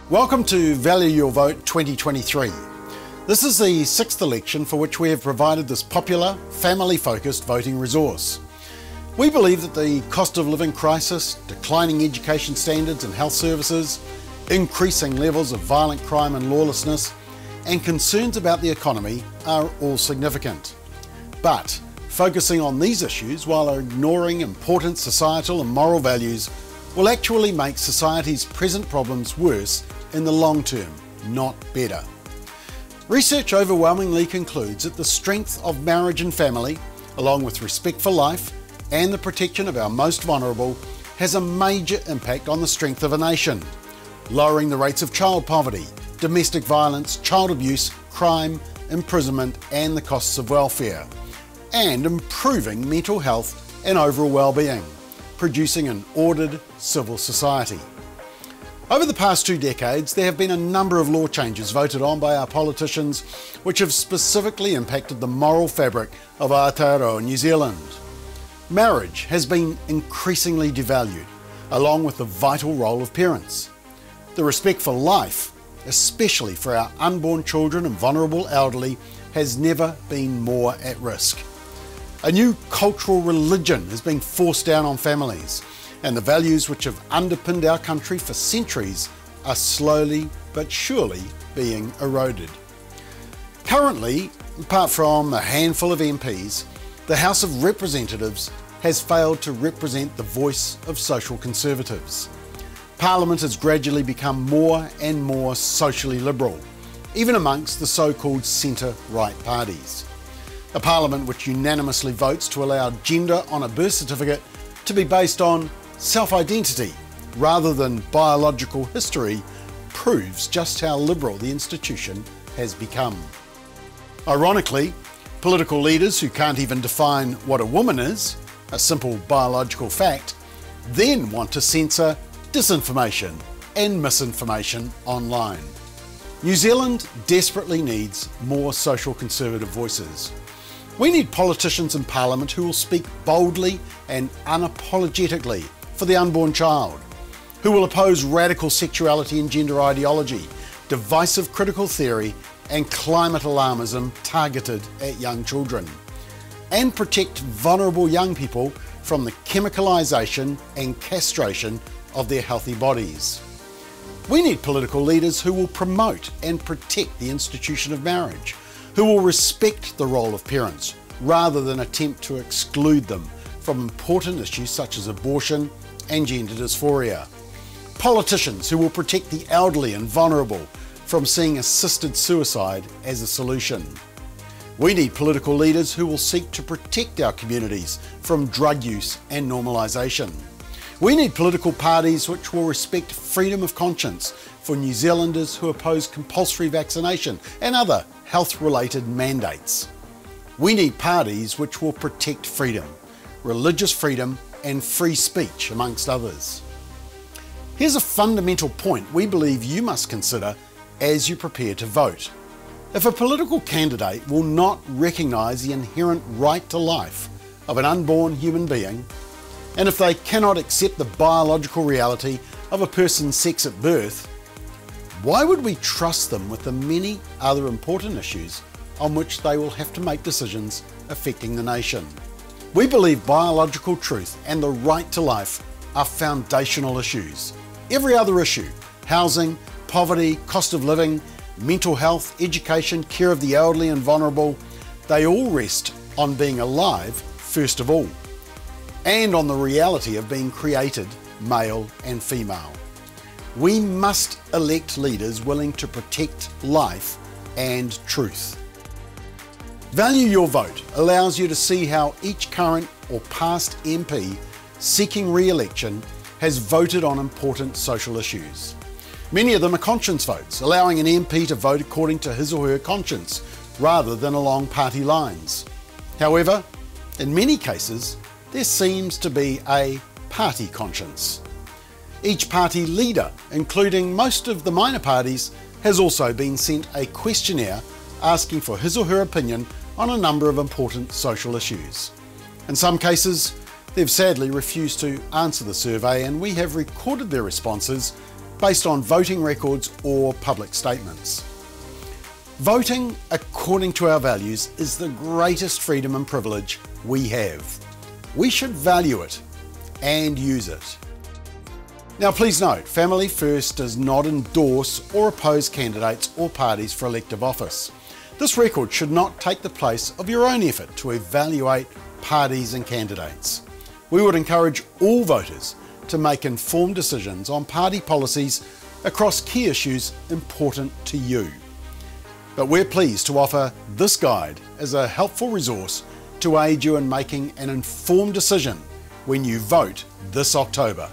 Welcome to Value Your Vote 2023. This is the sixth election for which we have provided this popular, family-focused voting resource. We believe that the cost of living crisis, declining education standards and health services, increasing levels of violent crime and lawlessness, and concerns about the economy are all significant. But focusing on these issues while ignoring important societal and moral values will actually make society's present problems worse in the long term, not better. Research overwhelmingly concludes that the strength of marriage and family, along with respect for life and the protection of our most vulnerable, has a major impact on the strength of a nation, lowering the rates of child poverty, domestic violence, child abuse, crime, imprisonment, and the costs of welfare, and improving mental health and overall well-being, producing an ordered civil society. Over the past 2 decades, there have been a number of law changes voted on by our politicians which have specifically impacted the moral fabric of Aotearoa New Zealand. Marriage has been increasingly devalued, along with the vital role of parents. The respect for life, especially for our unborn children and vulnerable elderly, has never been more at risk. A new cultural religion is being forced down on families, and the values which have underpinned our country for centuries are slowly but surely being eroded. Currently, apart from a handful of MPs, the House of Representatives has failed to represent the voice of social conservatives. Parliament has gradually become more and more socially liberal, even amongst the so-called centre-right parties. A parliament which unanimously votes to allow gender on a birth certificate to be based on self-identity rather than biological history proves just how liberal the institution has become. Ironically, political leaders who can't even define what a woman is, a simple biological fact, then want to censor disinformation and misinformation online. New Zealand desperately needs more social conservative voices. We need politicians in Parliament who will speak boldly and unapologetically for the unborn child, who will oppose radical sexuality and gender ideology, divisive critical theory, and climate alarmism targeted at young children, and protect vulnerable young people from the chemicalisation and castration of their healthy bodies. We need political leaders who will promote and protect the institution of marriage, who will respect the role of parents rather than attempt to exclude them from important issues such as abortion and gender dysphoria. Politicians who will protect the elderly and vulnerable from seeing assisted suicide as a solution. We need political leaders who will seek to protect our communities from drug use and normalisation. We need political parties which will respect freedom of conscience for New Zealanders who oppose compulsory vaccination and other health-related mandates. We need parties which will protect freedom, religious freedom and free speech, amongst others. Here's a fundamental point we believe you must consider as you prepare to vote. If a political candidate will not recognise the inherent right to life of an unborn human being, and if they cannot accept the biological reality of a person's sex at birth, why would we trust them with the many other important issues on which they will have to make decisions affecting the nation? We believe biological truth and the right to life are foundational issues. Every other issue, housing, poverty, cost of living, mental health, education, care of the elderly and vulnerable, they all rest on being alive first of all, and on the reality of being created male and female. We must elect leaders willing to protect life and truth. Value Your Vote allows you to see how each current or past MP seeking re-election has voted on important social issues. Many of them are conscience votes, allowing an MP to vote according to his or her conscience rather than along party lines. However, in many cases, there seems to be a party conscience. Each party leader, including most of the minor parties, has also been sent a questionnaire asking for his or her opinion on a number of important social issues. In some cases, they've sadly refused to answer the survey, and we have recorded their responses based on voting records or public statements. Voting according to our values is the greatest freedom and privilege we have. We should value it and use it. Now please note, Family First does not endorse or oppose candidates or parties for elective office. This record should not take the place of your own effort to evaluate parties and candidates. We would encourage all voters to make informed decisions on party policies across key issues important to you. But we're pleased to offer this guide as a helpful resource to aid you in making an informed decision when you vote this October.